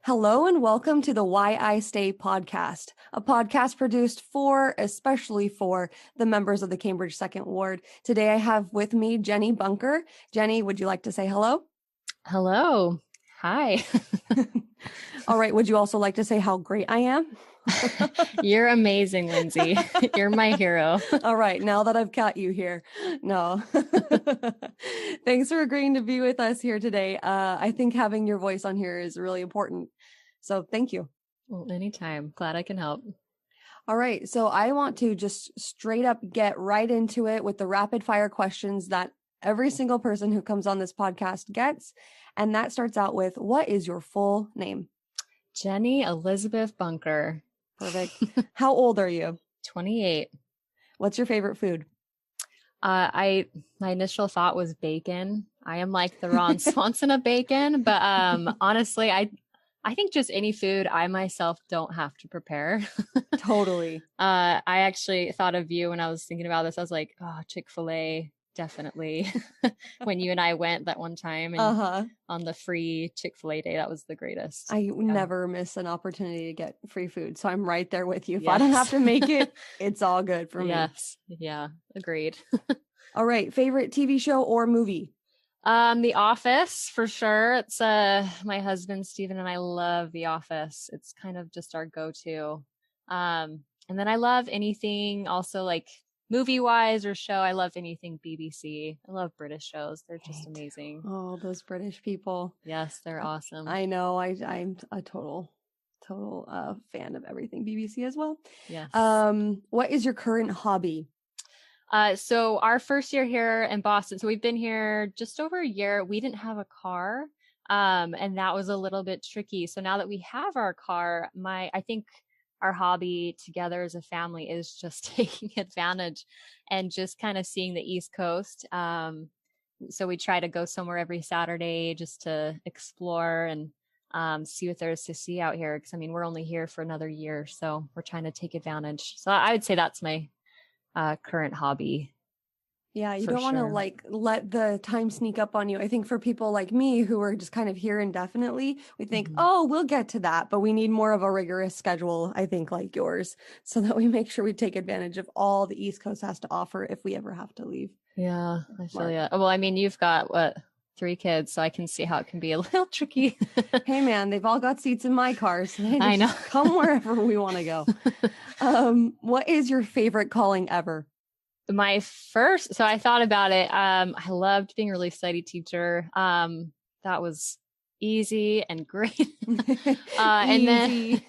Hello and welcome to the Why I Stay podcast, a podcast produced especially for the members of the Cambridge Second Ward. Today I have with me Jennie Bunker. Jennie, would you like to say hello? Hello. Hi. All right. Would you also like to say how great I am? You're amazing, Lindsay. You're my hero. All right. Now that I've got you here. No. Thanks for agreeing to be with us here today. I think having your voice on here is really important. So thank you. Well, anytime. Glad I can help. All right. So I want to just straight up get right into it with the rapid fire questions that every single person who comes on this podcast gets. And that starts out with, what is your full name? Jennie Elizabeth Bunker. Perfect. How old are you? 28. What's your favorite food? My initial thought was bacon. I am like the Ron Swanson of bacon, but honestly, I think just any food I myself don't have to prepare. Totally. I actually thought of you when I was thinking about this. I was like, oh, Chick-fil-A, definitely. When you and I went that one time and on the free Chick-fil-A day, that was the greatest. I never miss an opportunity to get free food. So I'm right there with you. If I don't have to make it, it's all good for me. Yes. Yeah. Agreed. All right. Favorite TV show or movie? The Office for sure. It's my husband Steven and I love The Office. It's kind of just our go-to. And then I love anything also like movie wise or show. I love anything BBC. I love British shows. They're just amazing. Oh, those British people. Yes, they're awesome. I know. I'm a total fan of everything BBC as well. Yes. What is your current hobby? So our first year here in Boston, so we've been here just over a year. We didn't have a car. And that was a little bit tricky. So now that we have our car, I think our hobby together as a family is just taking advantage and just kind of seeing the East Coast. So we try to go somewhere every Saturday just to explore and see what there is to see out here. Because I mean, we're only here for another year, so we're trying to take advantage. So I would say that's my current hobby. Yeah, you don't want to let the time sneak up on you. I think for people like me who are just kind of here indefinitely, we think, oh, we'll get to that, but we need more of a rigorous schedule, I think, like yours, so that we make sure we take advantage of all the East Coast has to offer if we ever have to leave. Yeah, I feel you. Well, I mean, you've got 3 kids, so I can see how it can be a little tricky. Hey man, they've all got seats in my car, so they I know. come wherever we want to go. What is your favorite calling ever? So I thought about it. I loved being a relief society teacher. That was easy and great. And then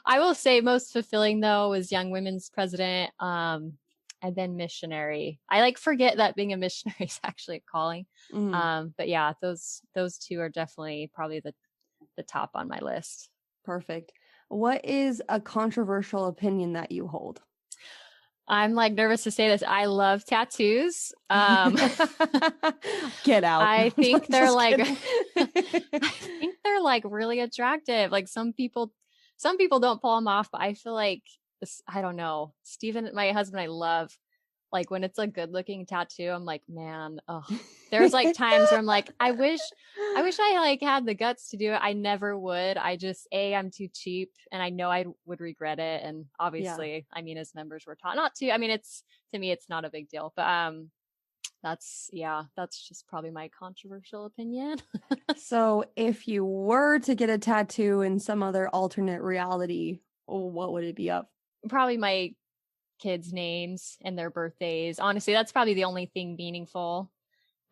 I will say most fulfilling though was Young Women's President. And then missionary. I forget that being a missionary is actually a calling. But yeah, those 2 are definitely probably the top on my list. Perfect. What is a controversial opinion that you hold? I'm nervous to say this. I love tattoos. Get out. I think they're really attractive. Some people don't pull them off, but I feel like I don't know. Steven, my husband, I love when it's a good looking tattoo, I'm like, man, there's times where I'm like, I wish I had the guts to do it. I never would. I'm too cheap and I know I would regret it. And obviously, I mean, as members we're taught not to. I mean, to me, it's not a big deal, but that's just probably my controversial opinion. So if you were to get a tattoo in some other alternate reality, what would it be of? Probably my kids' names and their birthdays. Honestly, that's probably the only thing meaningful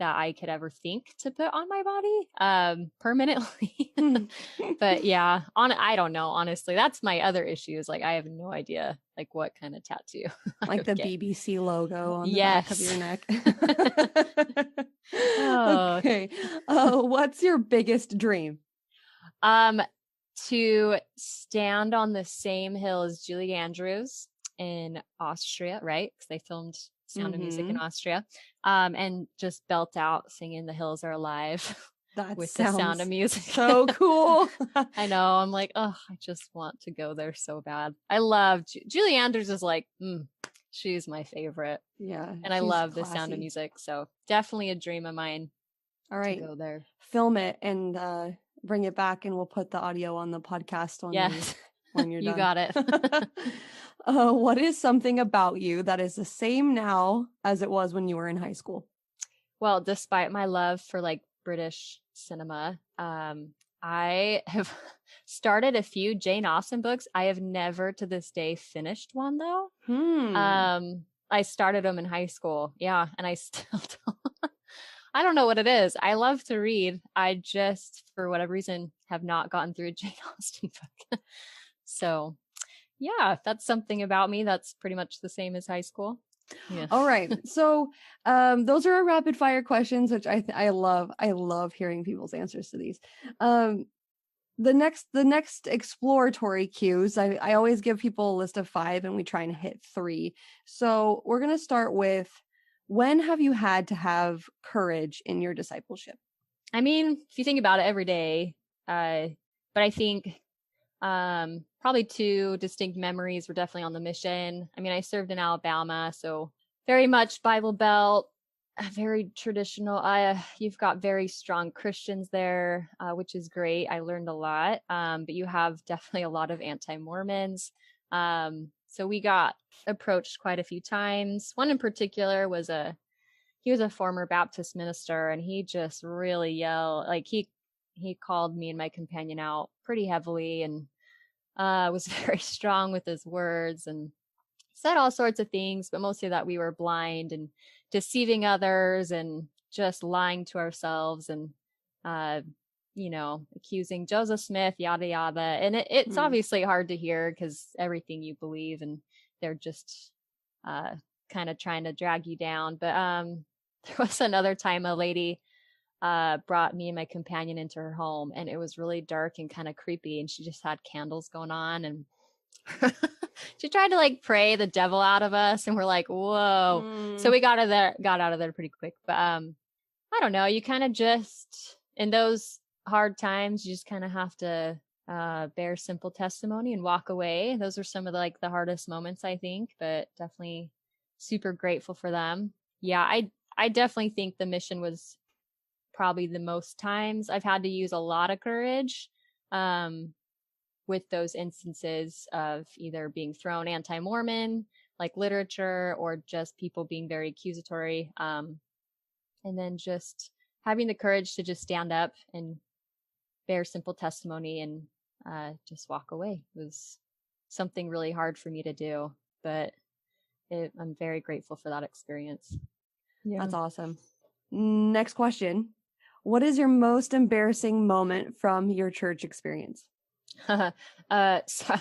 that I could ever think to put on my body permanently. But yeah, I don't know. Honestly, that's my other issue is I have no idea what kind of tattoo. Like the BBC logo on the back of your neck. Okay. What's your biggest dream? To stand on the same hill as Julie Andrews in Austria, right? Because they filmed Sound of Music in Austria, and just belt out singing "The Hills Are Alive" with the Sound of Music. So cool. I know. I'm like, I just want to go there so bad. I love Julie Andrews is she's my favorite. Yeah, and I love the Sound of Music. So definitely a dream of mine. All right, to go there. Film it and bring it back and we'll put the audio on the podcast when you're you done. Got it. What is something about you that is the same now as it was when you were in high school? Well, despite my love for like British cinema, I have started a few Jane Austen books. I have never to this day finished one though. I started them in high school. Yeah. And I still don't, I don't know what it is. I love to read. I just, for whatever reason, have not gotten through a Jane Austen book. So yeah, that's something about me that's pretty much the same as high school. Yeah. All right. So those are our rapid fire questions, which I love. I love hearing people's answers to these. The next exploratory cues, I always give people a list of 5 and we try and hit 3. So we're going to start with, when have you had to have courage in your discipleship? I mean, if you think about it every day, but I think probably 2 distinct memories were definitely on the mission. I mean, I served in Alabama, so very much Bible Belt, very traditional. You've got very strong Christians there, which is great. I learned a lot, but you have definitely a lot of anti-Mormons. So we got approached quite a few times. One in particular was he was a former Baptist minister, and he just really yelled, like he called me and my companion out pretty heavily, and was very strong with his words and said all sorts of things, but mostly that we were blind and deceiving others and just lying to ourselves and, accusing Joseph Smith, yada, yada. And it's obviously hard to hear because everything you believe and they're just kind of trying to drag you down. But there was another time a lady brought me and my companion into her home, and it was really dark and kind of creepy, and she just had candles going on, and she tried to like pray the devil out of us, and we're like, whoa. So we got out of there pretty quick. But I don't know, you kind of just, in those hard times, you just kind of have to bear simple testimony and walk away. Those are some of the hardest moments, I think, but definitely super grateful for them. Yeah, I definitely think the mission was probably the most times I've had to use a lot of courage with those instances of either being thrown anti-Mormon, like literature, or just people being very accusatory. And then just having the courage to just stand up and bear simple testimony and just walk away was something really hard for me to do, but I'm very grateful for that experience. Yeah. That's awesome. Next question. What is your most embarrassing moment from your church experience? So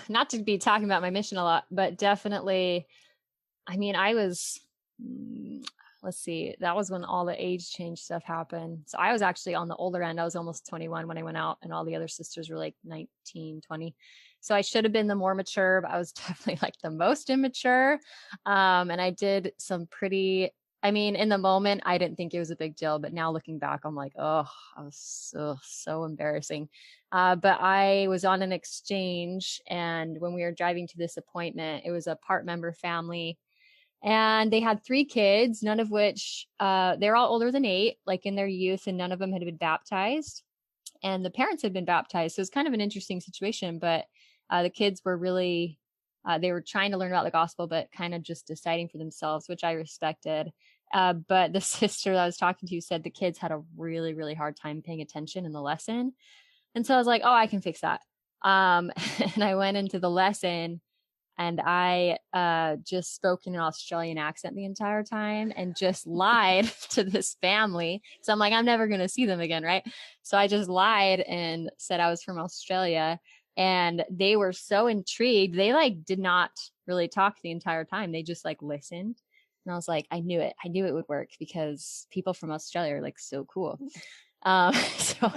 not to be talking about my mission a lot, but definitely, I mean, I was, let's see, that was when all the age change stuff happened. So I was actually on the older end. I was almost 21 when I went out, and all the other sisters were like 19, 20. So I should have been the more mature, but I was definitely like the most immature. And I did some pretty, I mean, in the moment, I didn't think it was a big deal, but now looking back, I'm like, oh, I was so embarrassing. But I was on an exchange, and when we were driving to this appointment, it was a part member family, and they had 3 kids, none of which, they're all older than 8, like in their youth, and none of them had been baptized, and the parents had been baptized. So it was kind of an interesting situation, but the kids were really, they were trying to learn about the gospel, but kind of just deciding for themselves, which I respected. But the sister that I was talking to said the kids had a really, really hard time paying attention in the lesson. And so I was like, oh, I can fix that. And I went into the lesson, and I just spoke in an Australian accent the entire time and just lied to this family. So I'm like, I'm never going to see them again, right? So I just lied and said I was from Australia. And they were so intrigued. They did not really talk the entire time. They just listened. And I was like, I knew it. I knew it would work because people from Australia are so cool. So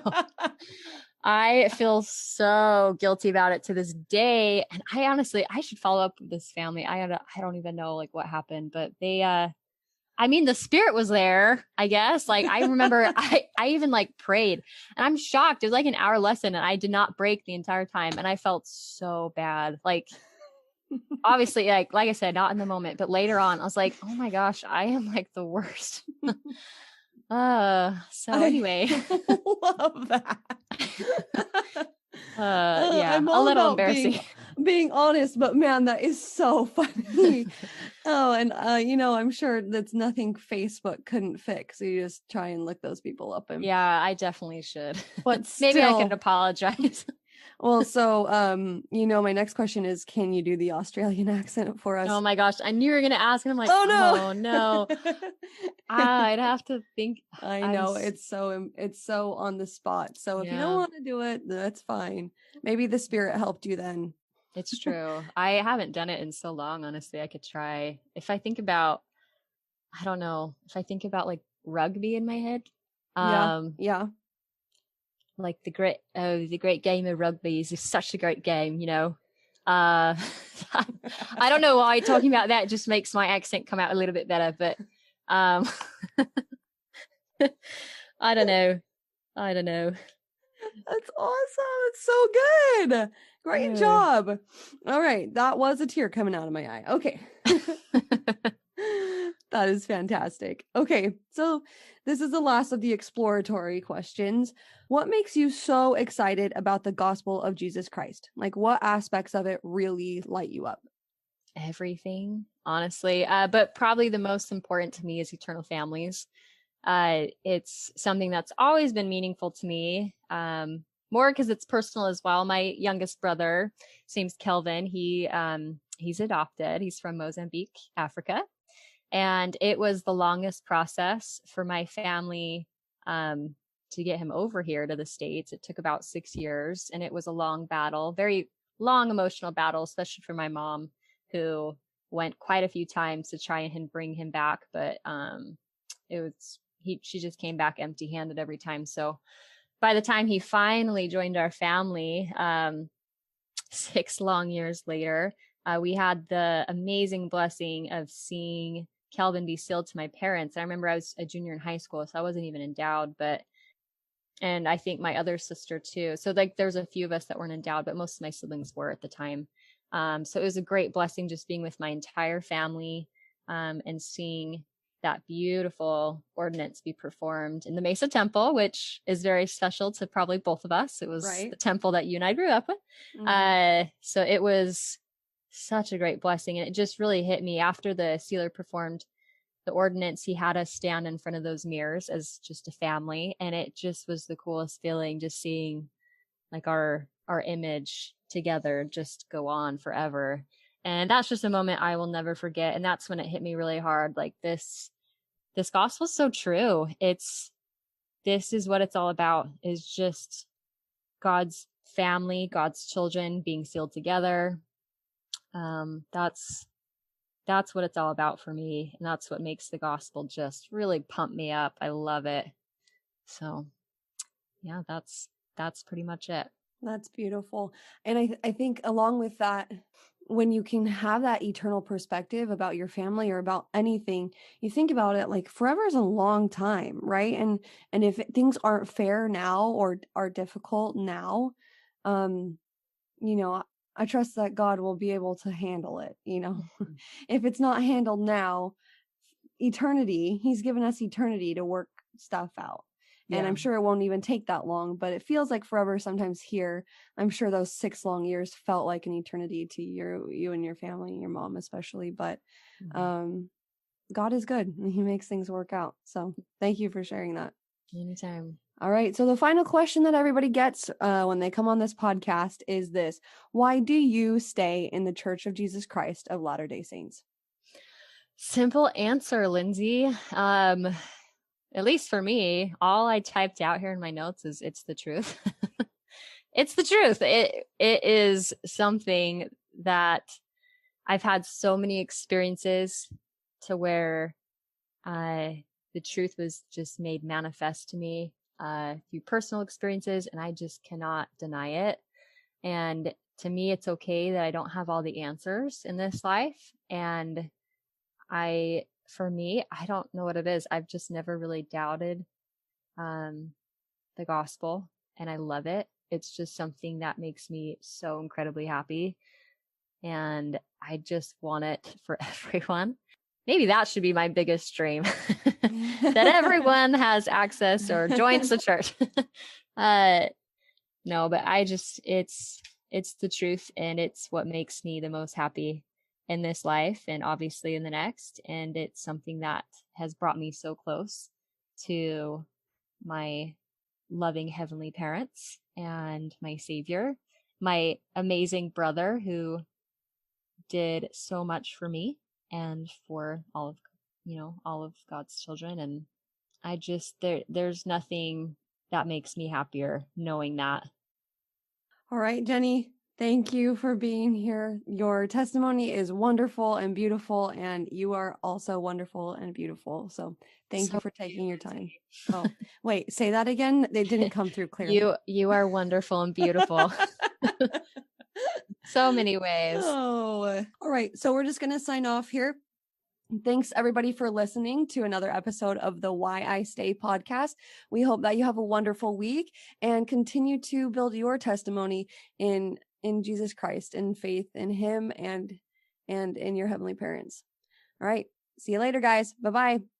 I feel so guilty about it to this day. And I should follow up with this family. I don't even know what happened, but they, I mean, the spirit was there, I guess. I remember I even prayed, and I'm shocked. It was an hour lesson, and I did not break the entire time. And I felt so bad. Obviously, like I said, not in the moment, but later on, I was like, oh my gosh, I am the worst. So I anyway, love that. yeah, I'm a all little about embarrassing. being honest, but man, that is so funny. Oh, and I'm sure that's nothing Facebook couldn't fix. You just try and look those people up, and Yeah, I definitely should. but Maybe I could still. apologize. Well, so my next question is, can you do the Australian accent for Oh us? my gosh, I knew you were gonna ask, and I'm like, Oh oh no. no. I'd have to think. I know it's so on the spot. So if you don't Yeah, want to do it, that's fine. Maybe the spirit helped you then. it's true. I haven't done it in so long, honestly. I could try. If I think about, I don't know, if I think about like rugby in my head, Yeah. um, Yeah. like the great game of rugby is such a great game, you know. Uh, I don't know why talking about that just makes my accent come out a little bit better, but um, I don't know. I don't know. That's awesome. It's so good. Great Uh. job. All right. That was a tear coming out of my eye. Okay. That is fantastic. Okay. So this is the last of the exploratory questions. What makes you so excited about the gospel of Jesus Christ? Like, what aspects of it really light you up? Everything, honestly. But probably the most important to me is eternal families. It's something that's always been meaningful to me. More because it's personal as well. My youngest brother, his name's Kelvin. He's adopted. He's from Mozambique, Africa, and it was the longest process for my family to get him over here to the States. It took about 6 years, and it was a long battle, very long emotional battle, especially for my mom, who went quite a few times to try and bring him back, but it was she just came back empty-handed every time. So by the time he finally joined our family, 6 long years later, we had the amazing blessing of seeing Kelvin be sealed to my parents. I remember I was a junior in high school, so I wasn't even endowed, and I think my other sister too. So like there's a few of us that weren't endowed, but most of my siblings were at the time. So it was a great blessing just being with my entire family, and seeing that beautiful ordinance be performed in the Mesa Temple, which is very special to probably both of us. It was Right. the temple that you and I grew up with. So it was such a great blessing. And it just really hit me after the sealer performed the ordinance. He had us stand in front of those mirrors as just a family. And it just was the coolest feeling, just seeing like our image together just go on forever. And that's just a moment I will never forget. And that's when it hit me really hard. Like this gospel is so true. This is what it's all about, is just God's family, God's children being sealed together. That's what it's all about for me. And that's what makes the gospel just really pump me up. I love it. So yeah, that's pretty much it. That's beautiful. And I think along with that, when you can have that eternal perspective about your family or about anything, you think about it like forever is a long time, right? And if things aren't fair now or are difficult now, um, you know, I trust that God will be able to handle it, you know. If it's not handled now, eternity, he's given us eternity to work stuff out. And Yeah. I'm sure it won't even take that long, but it feels like forever sometimes here. I'm sure those 6 long years felt like an eternity to you and your family, your mom especially. But God is good and he makes things work out. So thank you for sharing that. Anytime. All right. So the final question that everybody gets when they come on this podcast is this: why do you stay in the Church of Jesus Christ of Latter-day Saints? Simple answer, Lindsay. At least for me, all I typed out here in my notes is it's the truth. It's the truth. It is something that I've had so many experiences to where the truth was just made manifest to me through personal experiences, and I just cannot deny it. And to me, it's okay that I don't have all the answers in this life. And for me, I don't know what it is. I've just never really doubted the gospel, and I love it. It's just something that makes me so incredibly happy. And I just want it for everyone. maybe that should be my biggest dream, that everyone has access or joins the church. No, but it's the truth, and it's what makes me the most happy in this life and obviously in the next. And it's something that has brought me so close to my loving heavenly parents and my savior, my amazing brother who did so much for me and for all of, all of God's children. And there's nothing that makes me happier knowing that. All right, Jennie, thank you for being here. Your testimony is wonderful and beautiful, and you are also wonderful and beautiful. So thank you for taking your time. Oh, wait, say that again. They didn't come through clear. You are wonderful and beautiful. So many ways. Oh, all right. So we're just going to sign off here. Thanks everybody for listening to another episode of the Why I Stay podcast. We hope that you have a wonderful week and continue to build your testimony in Jesus Christ, in faith in him and in your heavenly parents. All right. See you later, guys. Bye-bye.